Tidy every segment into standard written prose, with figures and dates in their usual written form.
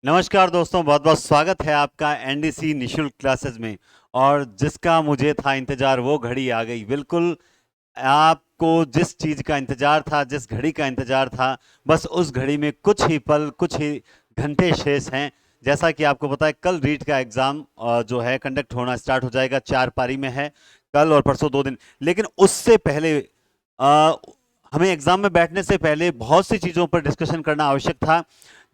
नमस्कार दोस्तों, बहुत बहुत स्वागत है आपका एनडीसी निशुल्क क्लासेस में। और जिसका मुझे था इंतजार वो घड़ी आ गई। बिल्कुल आपको जिस चीज का इंतजार था, जिस घड़ी का इंतजार था, बस उस घड़ी में कुछ ही पल, कुछ ही घंटे शेष हैं। जैसा कि आपको पता है, कल रीट का एग्जाम जो है कंडक्ट होना स्टार्ट हो जाएगा। 4 पारी में है, कल और परसों 2 दिन। लेकिन उससे पहले अ, हमें एग्जाम में बैठने से पहले बहुत सी चीजों पर डिस्कशन करना आवश्यक था।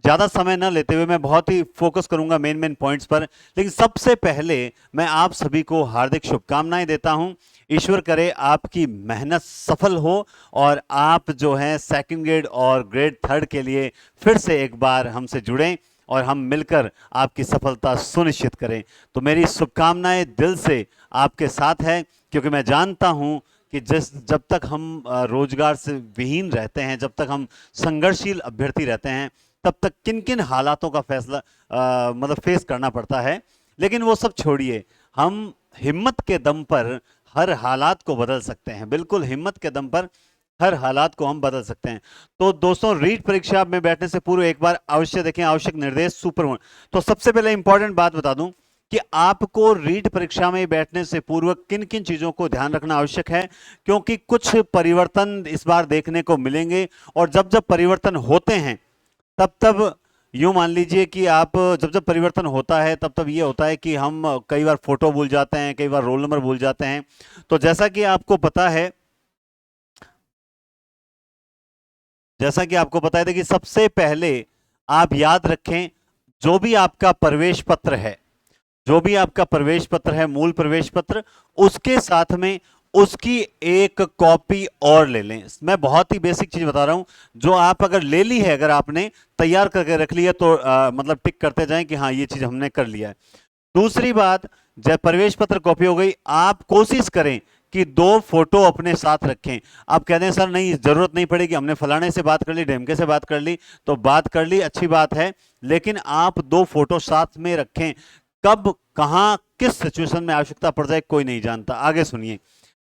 ज्यादा समय न लेते हुए मैं बहुत ही फोकस करूंगा मेन मेन पॉइंट्स पर। लेकिन सबसे पहले मैं आप सभी को हार्दिक शुभकामनाएं देता हूं। ईश्वर करे आपकी मेहनत सफल हो और आप जो है सेकंड ग्रेड और ग्रेड थर्ड के लिए फिर से एक बार हमसे जुड़ें और हम मिलकर आपकी सफलता सुनिश्चित करें। तो मेरी शुभकामनाएं दिल से आपके साथ है, क्योंकि मैं जानता हूं कि जब तक हम रोजगार से विहीन रहते हैं, जब तक हम संघर्षशील अभ्यर्थी रहते हैं, तब तक किन किन हालातों का फैसला मतलब फेस करना पड़ता है। लेकिन वो सब छोड़िए, हम हिम्मत के दम पर हर हालात को बदल सकते हैं। बिल्कुल हिम्मत के दम पर हर हालात को हम बदल सकते हैं। तो दोस्तों, रीट परीक्षा में बैठने से पूर्व एक बार अवश्य देखें आवश्यक निर्देश सुपर। तो सबसे पहले इंपॉर्टेंट बात बता दूं कि आपको रीट परीक्षा में बैठने से पूर्व किन किन चीजों को ध्यान रखना आवश्यक है, क्योंकि कुछ परिवर्तन इस बार देखने को मिलेंगे। और जब जब परिवर्तन होते हैं तब तब यूं मान लीजिए कि आप जब जब परिवर्तन होता है तब तब ये होता है कि हम कई बार फोटो भूल जाते हैं, कई बार रोल नंबर भूल जाते हैं। तो जैसा कि आपको पता है कि सबसे पहले आप याद रखें, जो भी आपका प्रवेश पत्र है, जो भी आपका प्रवेश पत्र है, मूल प्रवेश पत्र, उसके साथ में उसकी एक कॉपी और ले लें। मैं बहुत ही बेसिक चीज बता रहा हूं, जो आप अगर ले ली है, अगर आपने तैयार करके रख लिया तो मतलब टिक करते जाएं कि हाँ ये चीज हमने कर लिया है। दूसरी बात, जब प्रवेश पत्र कॉपी हो गई, आप कोशिश करें कि 2 फोटो अपने साथ रखें। आप कहते हैं सर नहीं, जरूरत नहीं पड़ेगी, हमने फलाने से बात कर ली, ढेमके से बात कर ली, तो बात कर ली, अच्छी बात है। लेकिन आप 2 फोटो साथ में रखें। कब कहां किस सिचुएशन में आवश्यकता पड़ जाए कोई नहीं जानता। आगे सुनिए।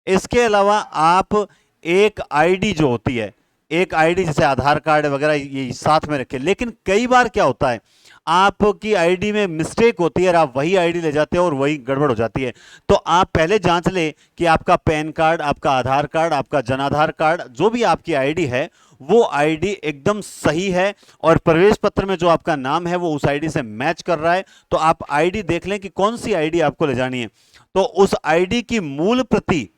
इसके अलावा आप एक आईडी जो होती है, एक आईडी जैसे आधार कार्ड वगैरह, ये साथ में रखें। लेकिन कई बार क्या होता है, आपकी आईडी में मिस्टेक होती है और आप वही आईडी ले जाते हो और वही गड़बड़ हो जाती है। तो आप पहले जांच लें कि आपका पैन कार्ड, आपका आधार कार्ड, आपका जनाधार कार्ड, जो भी आपकी आईडी है, वो आईडी एकदम सही है और प्रवेश पत्र में जो आपका नाम है वो उस आईडी से मैच कर रहा है। तो आप आईडी देख लें कि कौन सी आईडी आपको ले जानी है। तो उस आईडी की मूल प्रति,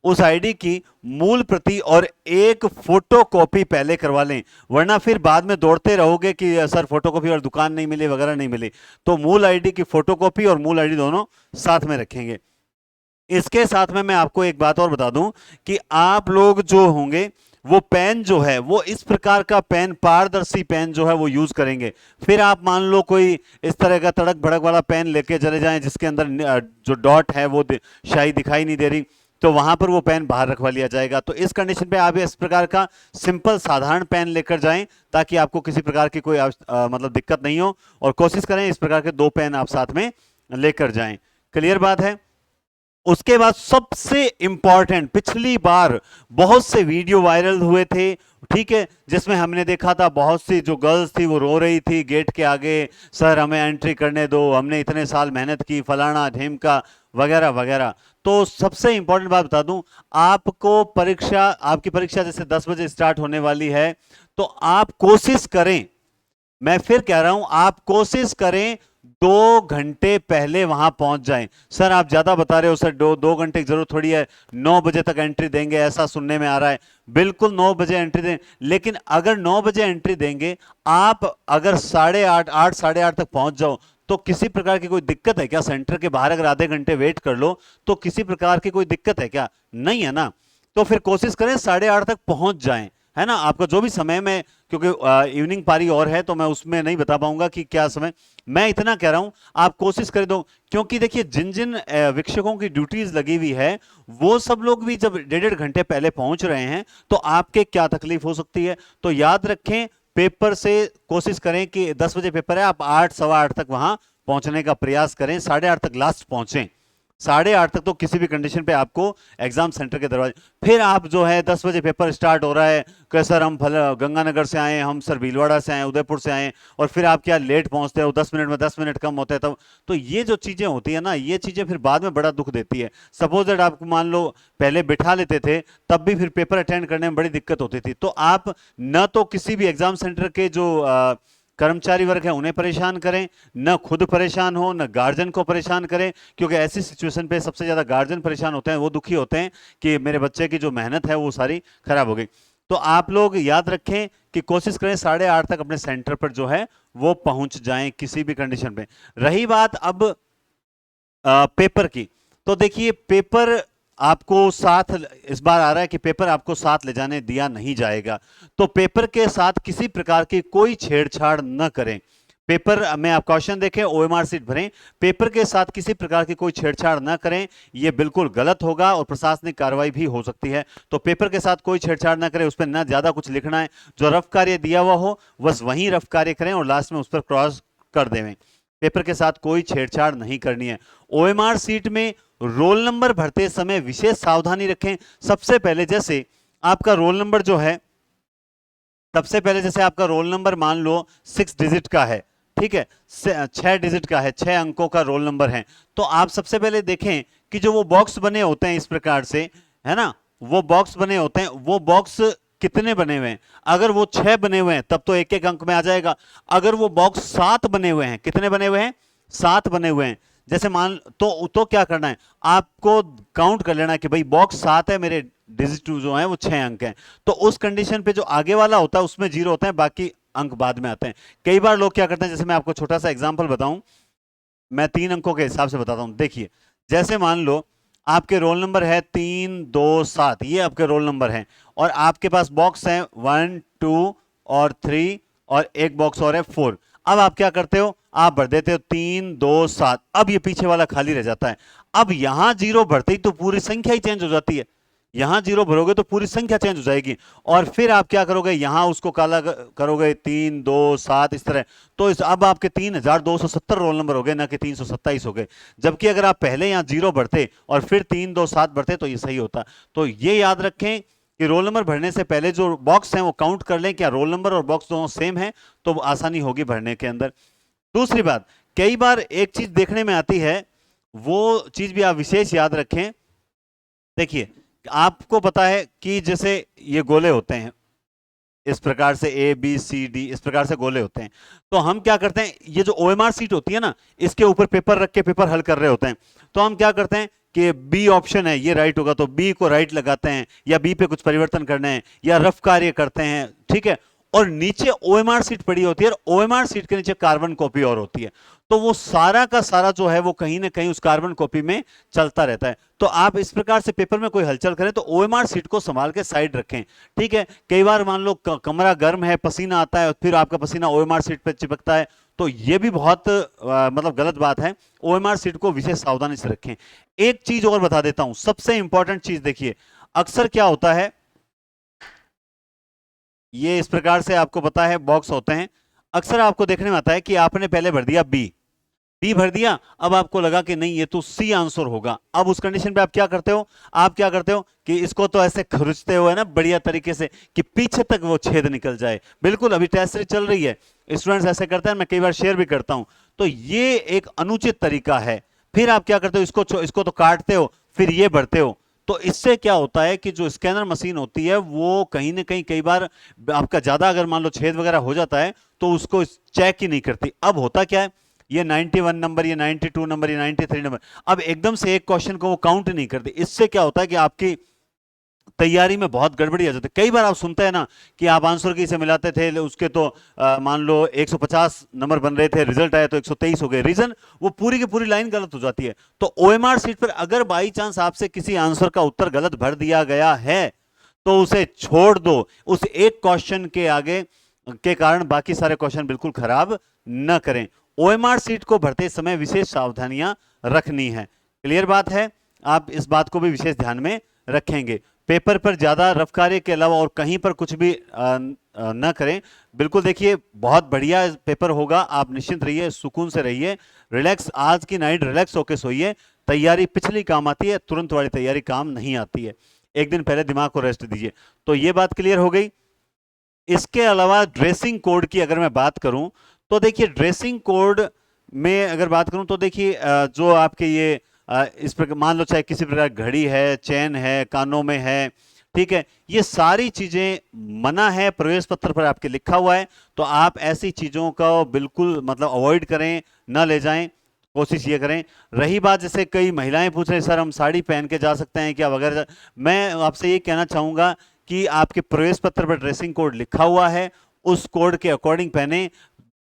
उस आईडी की मूल प्रति और एक फोटो कॉपी पहले करवा लें, वरना फिर बाद में दौड़ते रहोगे कि सर फोटो कॉपी और दुकान नहीं मिली वगैरह नहीं मिली। तो मूल आईडी की फोटो कॉपी और मूल आईडी दोनों साथ में रखेंगे। इसके साथ में मैं आपको एक बात और बता दूं कि आप लोग जो होंगे, वो पेन जो है, वो इस प्रकार का पेन, पारदर्शी पेन जो है वो यूज करेंगे। फिर आप मान लो कोई इस तरह का तड़क भड़क वाला पेन लेके चले जाएं जिसके अंदर जो डॉट है वो शाही दिखाई नहीं दे रही, तो वहां पर वो पेन बाहर रखवा लिया जाएगा। तो इस कंडीशन पे आप इस प्रकार का सिंपल साधारण पेन लेकर जाएं, ताकि आपको किसी प्रकार की कोई मतलब दिक्कत नहीं हो। और कोशिश करें इस प्रकार के 2 पेन आप साथ में लेकर जाएं। क्लियर बात है। उसके बाद सबसे इंपॉर्टेंट, पिछली बार बहुत से वीडियो वायरल हुए थे, ठीक है, जिसमें हमने देखा था बहुत सी जो गर्ल्स थी वो रो रही थी गेट के आगे, सर हमें एंट्री करने दो, हमने इतने साल मेहनत की, फलाना ढेमका वगैरह वगैरह। तो सबसे इंपॉर्टेंट बात बता दूं, आपकी परीक्षा जैसे 10 बजे स्टार्ट होने वाली है, तो आप कोशिश करें, मैं फिर कह रहा हूं, आप कोशिश करें 2 घंटे पहले वहां पहुंच जाएं। सर आप ज्यादा बता रहे हो सर, 2 घंटे की जरूरत थोड़ी है, 9 बजे तक एंट्री देंगे ऐसा सुनने में आ रहा है। बिल्कुल 9 बजे एंट्री दें, लेकिन अगर 9 बजे एंट्री देंगे, आप अगर 8:30, 8, 8:30 तक पहुंच जाओ, तो किसी प्रकार की कोई दिक्कत है क्या? सेंटर के बाहर अगर आधे घंटे वेट कर लो तो किसी प्रकार की कोई दिक्कत है क्या? नहीं है ना। तो फिर कोशिश करें 8:30 तक पहुंच जाएं, है ना। आपका जो भी समय में, क्योंकि इवनिंग पारी और है तो मैं उसमें नहीं बता पाऊंगा कि क्या समय, मैं इतना कह रहा हूं आप कोशिश कर दो। क्योंकि देखिए जिन जिन शिक्षकों की ड्यूटीज लगी हुई है, वो सब लोग भी जब 1.5 घंटे पहले पहुंच रहे हैं, तो आपके क्या तकलीफ हो सकती है। तो याद रखें, पेपर से कोशिश करें कि 10 बजे पेपर है, आप 8, सवा 8 तक वहां पहुंचने का प्रयास करें, 8:30 तक लास्ट पहुंचें। 8:30 तक तो किसी भी कंडीशन पे आपको एग्जाम सेंटर के दरवाजे, फिर आप जो है 10 बजे पेपर स्टार्ट हो रहा है कि सर हम गंगानगर से आए, हम सर भीलवाड़ा से आए, उदयपुर से आए, और फिर आप क्या लेट पहुंचते हो, 10 मिनट में 10 मिनट कम होते हैं तब। तो ये जो चीजें होती है ना, ये चीजें फिर बाद में बड़ा दुख देती है। सपोज दैट आप मान लो पहले बिठा लेते थे, तब भी फिर पेपर अटेंड करने में बड़ी दिक्कत होती थी। तो आप न तो किसी भी एग्जाम सेंटर के जो कर्मचारी वर्ग है उन्हें परेशान करें, न खुद परेशान हो, न गार्जियन को परेशान करें, क्योंकि ऐसी सिचुएशन पे सबसे ज्यादा गार्जियन परेशान होते हैं, वो दुखी होते हैं कि मेरे बच्चे की जो मेहनत है वो सारी खराब हो गई। तो आप लोग याद रखें कि कोशिश करें 8:30 तक अपने सेंटर पर जो है वो पहुंच जाएं किसी भी कंडीशन पे। रही बात अब पेपर की, तो देखिए पेपर आपको साथ, इस बार आ रहा है कि पेपर आपको साथ ले जाने दिया नहीं जाएगा, तो पेपर के साथ किसी प्रकार की कोई छेड़छाड़ न करें। पेपर में आप क्वेश्चन देखें, ओएमआर सीट भरें, पेपर के साथ किसी प्रकार की कोई छेड़छाड़ न करें, यह बिल्कुल गलत होगा और प्रशासनिक कार्रवाई भी हो सकती है। तो पेपर के साथ कोई छेड़छाड़ न करें, उस पर ना ज्यादा कुछ लिखना है, जो रफ कार्य दिया हुआ हो बस वहीं रफ कार्य करें और लास्ट में उस पर क्रॉस कर दें। पेपर के साथ कोई छेड़छाड़ नहीं करनी है। ओएमआर सीट में रोल नंबर भरते समय विशेष सावधानी रखें। सबसे पहले जैसे आपका रोल नंबर जो है, सबसे पहले जैसे आपका रोल नंबर मान लो 6 डिजिट का है, ठीक है, 6 डिजिट का है, 6 अंकों का रोल नंबर है, तो आप सबसे पहले देखें कि जो वो बॉक्स बने होते हैं इस प्रकार से, है ना, वो बॉक्स बने होते हैं, वो बॉक्स कितने बने हुए हैं। अगर वो 6 बने हुए हैं तब तो एक एक अंक में आ जाएगा। अगर वो बॉक्स 7 बने हुए हैं, कितने बने हुए हैं, 7 बने हुए हैं, जैसे मान तो क्या करना है, आपको काउंट कर लेना कि भाई बॉक्स 7 है, मेरे डिजिट जो है वो 6 अंक हैं। तो उस कंडीशन पे जो आगे वाला होता है उसमें 0 होते हैं, बाकी अंक बाद में आते हैं। कई बार लोग क्या करते हैं, जैसे मैं आपको छोटा सा एग्जांपल बताऊं, मैं 3 अंकों के हिसाब से बताता हूं। देखिए जैसे मान लो आपके रोल नंबर है 327, ये आपके रोल नंबर है, और आपके पास बॉक्स है 1 2 और 3, और एक बॉक्स और है 4। अब आप क्या करते हो, आप भर देते हो 327, अब ये पीछे वाला खाली रह जाता है। अब यहां 0 भरते ही तो पूरी संख्या ही चेंज हो जाती है, यहां 0 भरोगे तो पूरी संख्या चेंज हो जाएगी, और फिर आप क्या करोगे, यहां उसको काला करोगे 327 इस तरह। तो अब आपके 3270 रोल नंबर हो गए, ना कि 327 हो गए। जबकि अगर आप पहले यहां 0 भरते और फिर 327 भरते तो ये सही होता। तो ये याद रखें कि रोल नंबर भरने से पहले जो बॉक्स हैं वो काउंट कर लें, क्या रोल नंबर और बॉक्स दोनों सेम है, तो आसानी होगी भरने के अंदर। दूसरी बात, कई बार एक चीज देखने में आती है, वो चीज भी आप विशेष याद रखें। देखिए आपको पता है कि जैसे ये गोले होते हैं इस प्रकार से, ए बी सी डी इस प्रकार से गोले होते हैं, तो हम क्या करते हैं, ये जो ओएमआर सीट होती है ना, इसके ऊपर पेपर रख के पेपर हल कर रहे होते हैं, तो हम क्या करते हैं कि बी ऑप्शन है ये राइट होगा, तो बी को राइट लगाते हैं, या बी पे कुछ परिवर्तन करने हैं, या रफ कार्य करते हैं, ठीक है, और नीचे ओएमआर सीट पड़ी होती है, और ओएमआर सीट के नीचे कार्बन कॉपी और होती है, तो वो सारा का सारा जो है वो कहीं ना कहीं उस कार्बन कॉपी में चलता रहता है। तो आप इस प्रकार से पेपर में कोई हलचल करें तो ओएमआर सीट को संभाल के साइड रखें, ठीक है। कई बार मान लो कमरा गर्म है, पसीना आता है, और फिर आपका पसीना ओएमआर सीट पे चिपकता है, तो ये भी बहुत मतलब गलत बात है। ओएमआर सीट को विशेष सावधानी से रखें। एक चीज और बता देता हूं, सबसे इंपॉर्टेंट चीज देखिए, अक्सर क्या होता है, ये इस प्रकार से आपको पता है बॉक्स होते हैं, अक्सर आपको देखने में आता है कि आपने पहले भर दिया बी, बी भर दिया, अब आपको लगा कि नहीं ये तो सी आंसर होगा। अब उस कंडीशन पे आप क्या करते हो, आप क्या करते हो कि इसको तो ऐसे खरुचते हुए ना बढ़िया तरीके से कि पीछे तक वो छेद निकल जाए। बिल्कुल अभी टेस्ट सीरीज चल रही है, स्टूडेंट्स ऐसे करते हैं, मैं कई बार शेयर भी करता हूं, तो ये एक अनुचित तरीका है। फिर आप क्या करते हो, इसको तो काटते हो, फिर ये भरते हो, तो इससे क्या होता है कि जो स्कैनर मशीन होती है वो कहीं ना कहीं कई बार आपका ज्यादा अगर मान लो छेद वगैरह हो जाता है तो उसको चेक ही नहीं करती। अब होता क्या है, ये 91 नंबर, ये 92 नंबर, ये 93 नंबर, अब एकदम से एक क्वेश्चन को वो काउंट नहीं करते। इससे क्या होता है कि आपकी तैयारी में बहुत गड़बड़ी आ जाती है। कई बार आप सुनते हैं ना कि आप आंसर की से मिलाते थे, उसके तो मान लो 150 नंबर बन रहे थे, रिजल्ट आया तो 123 हो गए। रीजन वो पूरी की पूरी लाइन गलत हो जाती है। तो ओएमआर सीट पर अगर बाई चांस आपसे किसी आंसर का उत्तर गलत भर दिया गया है तो उसे छोड़ दो, उस एक क्वेश्चन के आगे के कारण बाकी सारे क्वेश्चन बिल्कुल खराब न करें। ओएमआर सीट को भरते समय विशेष सावधानियां रखनी है। क्लियर बात है, आप इस बात को भी विशेष ध्यान में रखेंगे। पेपर पर ज्यादा रफ कार्य के अलावा और कहीं पर कुछ भी न करें। बिल्कुल देखिए बहुत बढ़िया पेपर होगा, आप निश्चिंत रहिए, सुकून से रहिए, रिलैक्स, आज की नाइट रिलैक्स होकर सोइए, तैयारी पिछली काम आती है, तुरंत वाली तैयारी काम नहीं आती है। एक दिन पहले दिमाग को रेस्ट दीजिए। तो ये बात क्लियर हो गई। इसके अलावा ड्रेसिंग कोड की अगर मैं बात करूं तो देखिए, ड्रेसिंग कोड में अगर बात करूं तो देखिए, जो आपके ये इस पर मान लो चाहे किसी प्रकार घड़ी है, चेन है, कानों में है, ठीक है, ये सारी चीजें मना है, प्रवेश पत्र पर आपके लिखा हुआ है। तो आप ऐसी चीजों का बिल्कुल मतलब अवॉइड करें, ना ले जाएं, कोशिश ये करें। रही बात, जैसे कई महिलाएं पूछ रहे हैं सर हम साड़ी पहन के जा सकते हैं क्या वगैरह, मैं आपसे ये कहना चाहूंगा कि आपके प्रवेश पत्र पर ड्रेसिंग कोड लिखा हुआ है, उस कोड के अकॉर्डिंग पहने,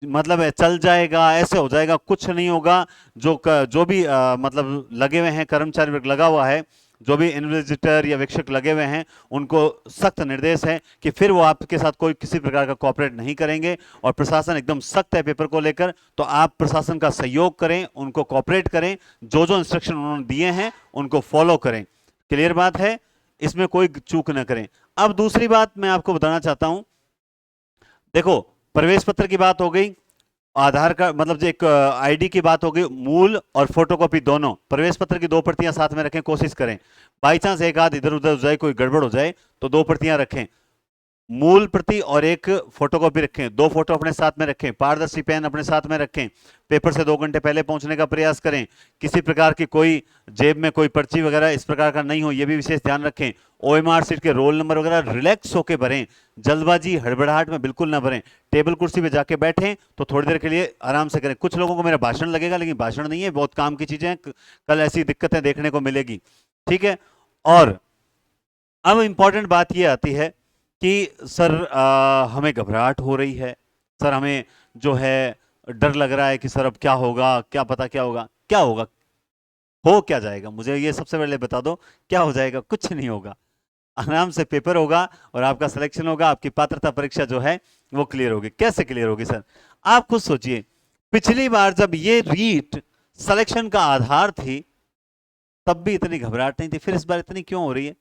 मतलब चल जाएगा, ऐसे हो जाएगा, कुछ नहीं होगा। जो भी मतलब लगे हुए हैं, कर्मचारी वर्ग लगा हुआ है, जो भी इन्विजिटर या वीक्षक लगे हुए हैं, उनको सख्त निर्देश है कि फिर वो आपके साथ कोई किसी प्रकार का कोऑपरेट नहीं करेंगे। और प्रशासन एकदम सख्त है पेपर को लेकर, तो आप प्रशासन का सहयोग करें, उनको कोऑपरेट करें, जो जो इंस्ट्रक्शन उन्होंने दिए हैं उनको फॉलो करें। क्लियर बात है, इसमें कोई चूक न करें। अब दूसरी बात मैं आपको बताना चाहता हूं, देखो प्रवेश पत्र की बात हो गई, आधार कार्ड मतलब जो एक आईडी की बात हो गई, मूल और फोटोकॉपी दोनों, प्रवेश पत्र की 2 प्रतियां साथ में रखें, कोशिश करें। बाई चांस एक आध इधर उधर हो जाए, कोई गड़बड़ हो जाए, तो 2 प्रतियां रखें, मूल प्रति और एक फोटोकॉपी रखें, 2 फोटो अपने साथ में रखें, पारदर्शी पेन अपने साथ में रखें, पेपर से 2 घंटे पहले पहुंचने का प्रयास करें, किसी प्रकार की कोई जेब में कोई पर्ची वगैरह इस प्रकार का नहीं हो, यह भी विशेष ध्यान रखें। ओएमआर सीट के रोल नंबर वगैरह रिलैक्स होकर भरें, जल्दबाजी हड़बड़ाहट में बिल्कुल ना भरें। टेबल कुर्सी पे जाके बैठें तो थोड़ी देर के लिए आराम से करें। कुछ लोगों को मेरा भाषण लगेगा, लेकिन भाषण नहीं है, बहुत काम की चीजें हैं, कल ऐसी दिक्कतें देखने को मिलेगी, ठीक है। और अब इंपॉर्टेंट बात यह आती है कि सर हमें घबराहट हो रही है, सर हमें जो है डर लग रहा है कि सर अब क्या होगा, क्या पता क्या होगा। क्या होगा, हो क्या जाएगा, मुझे ये सबसे पहले बता दो, क्या हो जाएगा? कुछ नहीं होगा, आराम से पेपर होगा और आपका सिलेक्शन होगा, आपकी पात्रता परीक्षा जो है वो क्लियर होगी। कैसे क्लियर होगी सर? आप खुद सोचिए, पिछली बार जब ये रीट सिलेक्शन का आधार थी तब भी इतनी घबराहट नहीं थी, फिर इस बार इतनी क्यों हो रही है?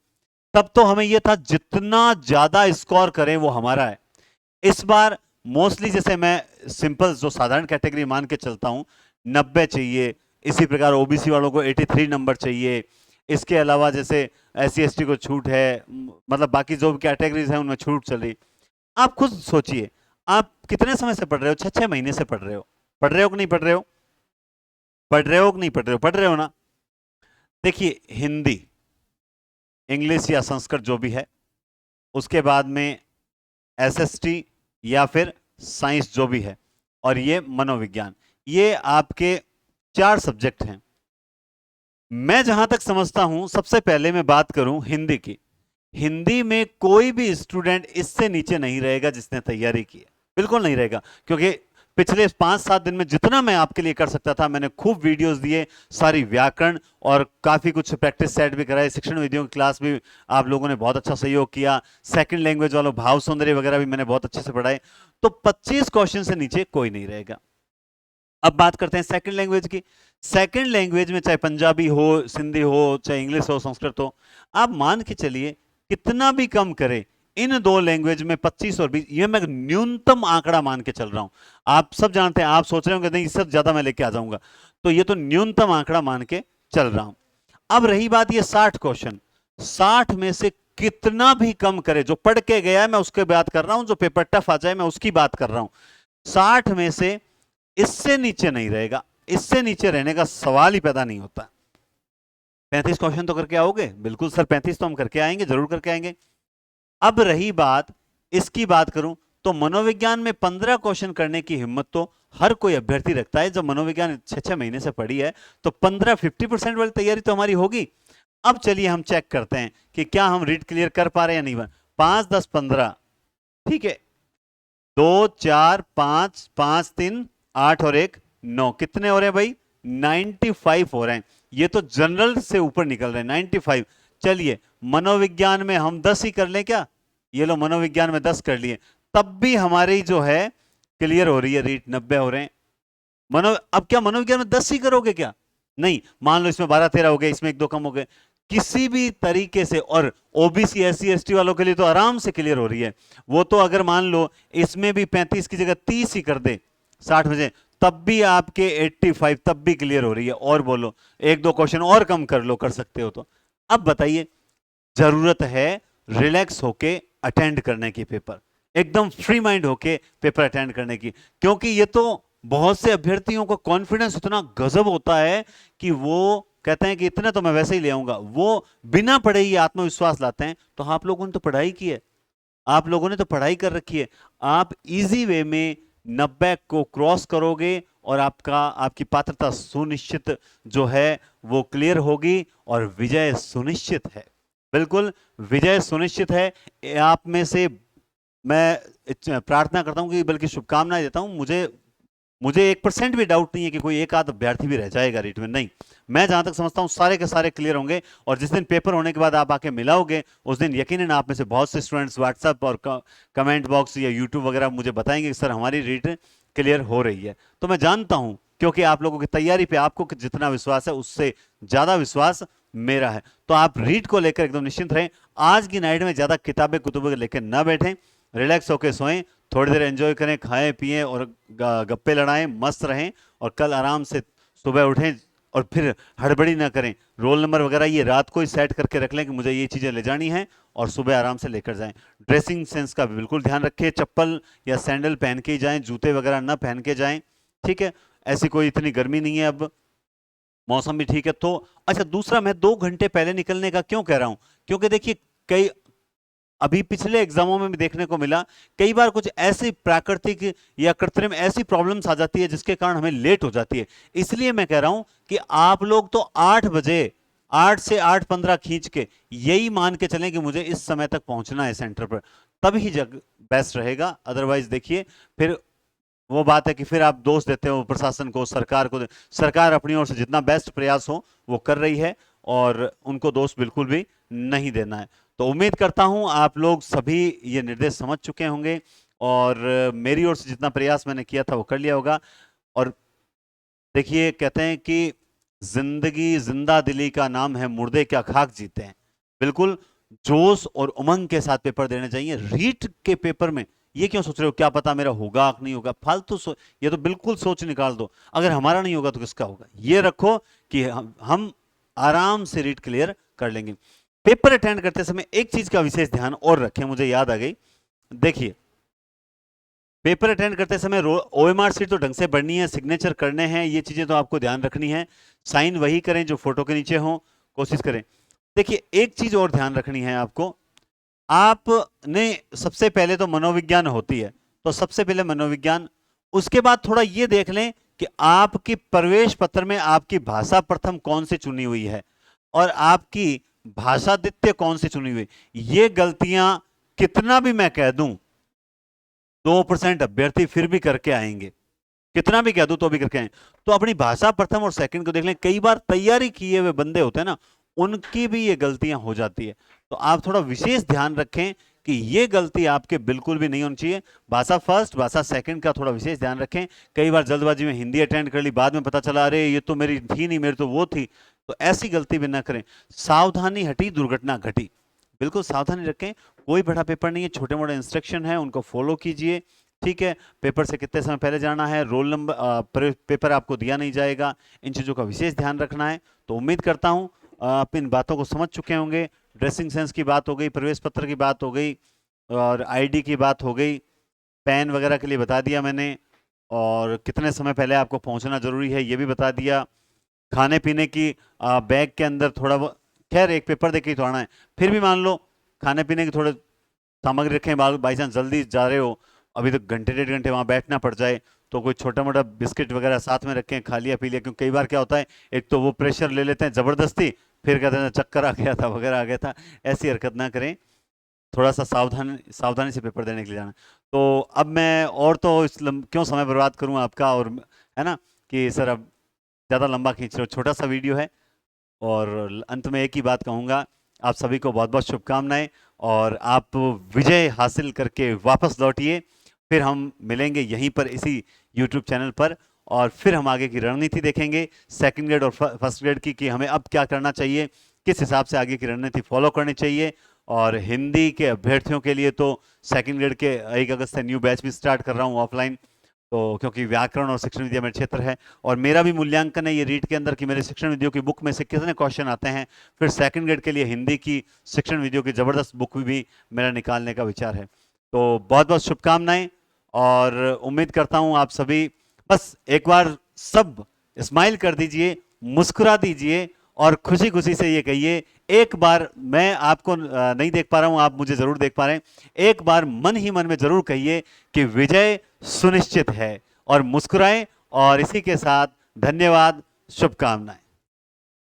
तब तो हमें यह था जितना ज्यादा स्कोर करें वो हमारा है। इस बार मोस्टली जैसे मैं सिंपल जो साधारण कैटेगरी मान के चलता हूं 90 चाहिए, इसी प्रकार ओबीसी वालों को 83 नंबर चाहिए, इसके अलावा जैसे SC ST को छूट है, मतलब बाकी जो भी कैटेगरीज हैं उनमें छूट चल रही। आप खुद सोचिए, आप कितने समय से पढ़ रहे हो? 6-6 महीने से पढ़ रहे हो। पढ़ रहे हो कि नहीं पढ़ रहे हो? पढ़ रहे हो कि नहीं पढ़ रहे हो? पढ़ रहे हो ना? देखिए, हिंदी, इंग्लिश या संस्कृत जो भी है, उसके बाद में SST या फिर साइंस जो भी है, और ये मनोविज्ञान, ये आपके 4 सब्जेक्ट हैं। मैं जहां तक समझता हूं, सबसे पहले मैं बात करूं हिंदी की, हिंदी में कोई भी स्टूडेंट इससे नीचे नहीं रहेगा जिसने तैयारी की है, बिल्कुल नहीं रहेगा। क्योंकि पिछले 5-7 दिन में जितना मैं आपके लिए कर सकता था, मैंने खूब वीडियोस दिए, सारी व्याकरण और काफी कुछ प्रैक्टिस सेट भी कराए, शिक्षण विधियों की क्लास भी आप लोगों ने बहुत अच्छा सहयोग किया, सेकंड लैंग्वेज वालों भाव सौंदर्य वगैरह भी मैंने बहुत अच्छे से पढ़ाए। तो 25 क्वेश्चन से नीचे कोई नहीं रहेगा। अब बात करते हैं सेकंड लैंग्वेज की। सेकंड लैंग्वेज में चाहे पंजाबी हो, सिंधी हो, चाहे इंग्लिश हो, संस्कृत हो, आप मान के चलिए कितना भी कम करे, इन 2 लैंग्वेज में 25 और 20, ये मैं न्यूनतम आंकड़ा मान के चल रहा हूं। आप सब जानते हैं, आप सोच रहे होंगे नहीं इससे ज्यादा मैं लेके आ जाऊंगा, तो ये तो न्यूनतम आंकड़ा मान के चल रहा हूं। अब रही बात ये 60 क्वेश्चन, 60 में से कितना भी कम करे, जो पढ़ के गया है मैं उसके बात कर रहा हूं, जो पेपर टफ आ जाए मैं उसकी बात कर रहा हूं, 60 में से इससे नीचे नहीं रहेगा, इससे नीचे रहने का सवाल ही पैदा नहीं होता। 35 क्वेश्चन तो करके आओगे? बिल्कुल सर 35 तो हम करके आएंगे, जरूर करके आएंगे। अब रही बात, इसकी बात करूं तो मनोविज्ञान में 15 क्वेश्चन करने की हिम्मत तो हर कोई अभ्यर्थी रखता है। जब मनोविज्ञान 6-6 महीने से पढ़ी है तो 50% वाली तैयारी तो हमारी होगी। अब चलिए हम चेक करते हैं कि क्या हम रीड क्लियर कर पा रहे हैं या नहीं। 5, 10, 15, ठीक है, 2, 4, 5, 5, 3, 8 और 1, 9, कितने हो रहे हैं भाई? 95 हो रहे हैं। ये तो जनरल से ऊपर निकल रहे हैं, 95। चलिए मनोविज्ञान में हम 10 ही कर लें क्या? ये लो मनोविज्ञान में 10 कर लिए, तब भी हमारी जो है क्लियर हो रही है, रीट 90 हो रहे हैं। अब क्या मनोविज्ञान में 10 ही करोगे क्या? नहीं, मान लो इसमें 12-13 हो गए, इसमें 1-2 कम हो गए, किसी भी तरीके से। और ओबीसी SC ST वालों के लिए तो आराम से क्लियर हो रही है। वो तो अगर मान लो इसमें भी 35 की जगह 30 ही कर दे 60 में से, तब भी आपके 85 तब भी क्लियर हो रही है। और बोलो, एक दो क्वेश्चन और कम कर लो, कर सकते हो तो। अब बताइए, जरूरत है रिलैक्स होके अटेंड करने की पेपर, एकदम फ्री माइंड होके पेपर अटेंड करने की। क्योंकि ये तो बहुत से अभ्यर्थियों को कॉन्फिडेंस इतना गजब होता है कि वो कहते हैं कि इतने तो मैं वैसे ही ले आऊंगा, वो बिना पढ़े ही आत्मविश्वास लाते हैं। तो आप लोगों ने तो पढ़ाई की है, आप लोगों ने तो पढ़ाई कर रखी है, आप इजी वे में 90 को क्रॉस करोगे और आपका आपकी पात्रता सुनिश्चित जो है वो क्लियर होगी और विजय सुनिश्चित है। बिल्कुल विजय सुनिश्चित है। आप में से मैं प्रार्थना करता हूं कि, बल्कि शुभकामनाएं देता हूं, मुझे मुझे 1% भी डाउट नहीं है कि कोई एक आध अभ्यर्थी भी रह जाएगा रीट में, नहीं। मैं जहां तक समझता हूं सारे के सारे क्लियर होंगे। और जिस दिन पेपर होने के बाद आप आके मिलाओगे, उस दिन यकीनन आप में से बहुत से स्टूडेंट्स व्हाट्सएप और कमेंट बॉक्स या यूट्यूब वगैरह मुझे बताएंगे कि सर हमारी रीट क्लियर हो रही है। तो मैं जानता हूं, क्योंकि आप लोगों की तैयारी पे आपको जितना विश्वास है उससे ज्यादा विश्वास मेरा है। तो आप रीट को लेकर एकदम निश्चिंत रहें। आज की नाइट में ज्यादा किताबें कुतुबें लेकर ना बैठें, रिलैक्स होकर सोएं, थोड़ी देर एंजॉय करें, खाएं पिएं और गप्पे लड़ाएं, मस्त रहें। और कल आराम से सुबह उठें और फिर हड़बड़ी ना करें। रोल नंबर वगैरह ये रात को ही सेट करके रख लें कि मुझे ये चीज़ें ले जानी है, और सुबह आराम से लेकर जाएं। ड्रेसिंग सेंस का भी बिल्कुल ध्यान रखें, चप्पल या सैंडल पहन के ही जाएं, जूते वगैरह ना पहन के जाएं, ठीक है। ऐसी कोई इतनी गर्मी नहीं है, अब मौसम भी ठीक है तो। अच्छा, दूसरा, मैं 2 घंटे पहले निकलने का क्यों कह रहा हूं, क्योंकि देखिए कई अभी पिछले एग्जामों में भी देखने को मिला, कई बार कुछ ऐसी प्राकृतिक या कृत्रिम ऐसी प्रॉब्लम्स आ जाती है जिसके कारण हमें लेट हो जाती है। इसलिए मैं कह रहा हूं कि आप लोग तो 8 बजे, 8 से 8:15 खींच के यही मान के चलें कि मुझे इस समय तक पहुंचना है सेंटर पर, तभी जग बेस्ट रहेगा। अदरवाइज देखिए फिर वो बात है कि फिर आप दोष देते हो प्रशासन को, सरकार को। सरकार अपनी ओर से जितना बेस्ट प्रयास हो वो कर रही है, और उनको दोष बिल्कुल भी नहीं देना है। तो उम्मीद करता हूं आप लोग सभी ये निर्देश समझ चुके होंगे, और मेरी ओर से जितना प्रयास मैंने किया था वो कर लिया होगा। और देखिए, कहते हैं कि जिंदगी जिंदा दिली का नाम है, मुर्दे क्या खाक जीते हैं। बिल्कुल जोश और उमंग के साथ पेपर देने चाहिए। रीट के पेपर में ये क्यों सोच रहे हो क्या पता मेरा होगा कि नहीं होगा, फालतू ये तो बिल्कुल सोच निकाल दो। अगर हमारा नहीं होगा तो किसका होगा, ये रखो कि हम आराम से रीट क्लियर कर लेंगे। पेपर अटेंड करते समय एक चीज का विशेष ध्यान और रखें, मुझे याद आ गई। देखिए, पेपर अटेंड करते समय ओएमआर सीट तो ढंग से भरनी है, सिग्नेचर करने हैं, ये चीजें तो आपको ध्यान रखनी है। साइन वही करें जो फोटो के नीचे हो, कोशिश करें। देखिए, एक चीज और ध्यान रखनी है आपको, आपने सबसे पहले तो मनोविज्ञान होती है, तो सबसे पहले मनोविज्ञान, उसके बाद थोड़ा ये देख लें कि आपकी प्रवेश पत्र में आपकी भाषा प्रथम कौन सी चुनी हुई है और आपकी भाषा द्वितीय कौन सी चुनी हुई। ये गलतियां कितना भी मैं कह दूं, 2% अभ्यर्थी फिर भी करके आएंगे, कितना भी कह दूं तो भी करके आएंगे। तो अपनी भाषा प्रथम और सेकंड को देख लें। कई बार तैयारी किए हुए बंदे होते हैं ना, उनकी भी ये गलतियां हो जाती है। तो आप थोड़ा विशेष ध्यान रखें कि ये गलती आपके बिल्कुल भी नहीं होनी चाहिए। भाषा फर्स्ट, भाषा सेकंड का थोड़ा विशेष ध्यान रखें। कई बार जल्दबाजी में हिंदी अटेंड कर ली, बाद में पता चला अरे ये तो मेरी थी नहीं, मेरी तो वो थी। तो ऐसी गलती भी ना करें। सावधानी हटी दुर्घटना घटी, बिल्कुल सावधानी रखें। कोई बड़ा पेपर नहीं है, छोटे मोटे इंस्ट्रक्शन है, उनको फॉलो कीजिए, ठीक है। पेपर से कितने समय पहले जाना है, रोल नंबर पेपर आपको दिया नहीं जाएगा, इन चीज़ों का विशेष ध्यान रखना है। तो उम्मीद करता हूं आप इन बातों को समझ चुके होंगे। ड्रेसिंग सेंस की बात हो गई, प्रवेश पत्र की बात हो गई, और आईडी की बात हो गई, पेन वगैरह के लिए बता दिया मैंने, और कितने समय पहले आपको पहुंचना जरूरी है ये भी बता दिया। खाने पीने की बैग के अंदर थोड़ा, खैर एक पेपर देके ही तो आना है, फिर भी मान लो खाने पीने की थोड़े सामग्री रखें। बाई चांस जल्दी जा रहे हो, अभी तो घंटे 1.5 घंटे वहां बैठना पड़ जाए, तो कोई छोटा मोटा बिस्किट वगैरह साथ में रखें, खा लिया पी लिया। क्योंकि कई बार क्या होता है, एक तो वो प्रेशर ले लेते हैं जबरदस्ती, फिर कहते हैं चक्कर आ गया था वगैरह आ गया था। ऐसी हरकत ना करें, थोड़ा सा सावधानी से पेपर देने के लिए जाना। तो अब मैं और तो क्यों समय बर्बाद करूं आपका, और है ना कि सर अब ज़्यादा लंबा खींच रहे हो, छोटा सा वीडियो है। और अंत में एक ही बात कहूँगा, आप सभी को बहुत बहुत शुभकामनाएं, और आप विजय हासिल करके वापस लौटिए। फिर हम मिलेंगे यहीं पर इसी YouTube चैनल पर, और फिर हम आगे की रणनीति देखेंगे सेकंड ग्रेड और फर्स्ट ग्रेड की, कि हमें अब क्या करना चाहिए, किस हिसाब से आगे की रणनीति फॉलो करनी चाहिए। और हिंदी के अभ्यर्थियों के लिए तो सेकंड ग्रेड के 1 अगस्त से न्यू बैच भी स्टार्ट कर रहा हूँ ऑफलाइन। तो क्योंकि व्याकरण और शिक्षण विद्या मेरा क्षेत्र है, और मेरा भी मूल्यांकन है ये रीट के अंदर कि मेरे शिक्षण विधियों की बुक में से कितने क्वेश्चन आते हैं। फिर सेकंड ग्रेड के लिए हिंदी की शिक्षण विधियों की जबरदस्त बुक भी मेरा निकालने का विचार है। तो बहुत बहुत शुभकामनाएं, और उम्मीद करता हूं आप सभी बस एक बार सब स्माइल कर दीजिए, मुस्कुरा दीजिए, और खुशी खुशी से ये कहिए, एक बार, मैं आपको नहीं देख पा रहा हूं, आप मुझे जरूर देख पा रहे हैं, एक बार मन ही मन में जरूर कहिए कि विजय सुनिश्चित है, और मुस्कुराएं। और इसी के साथ धन्यवाद, शुभकामनाएं।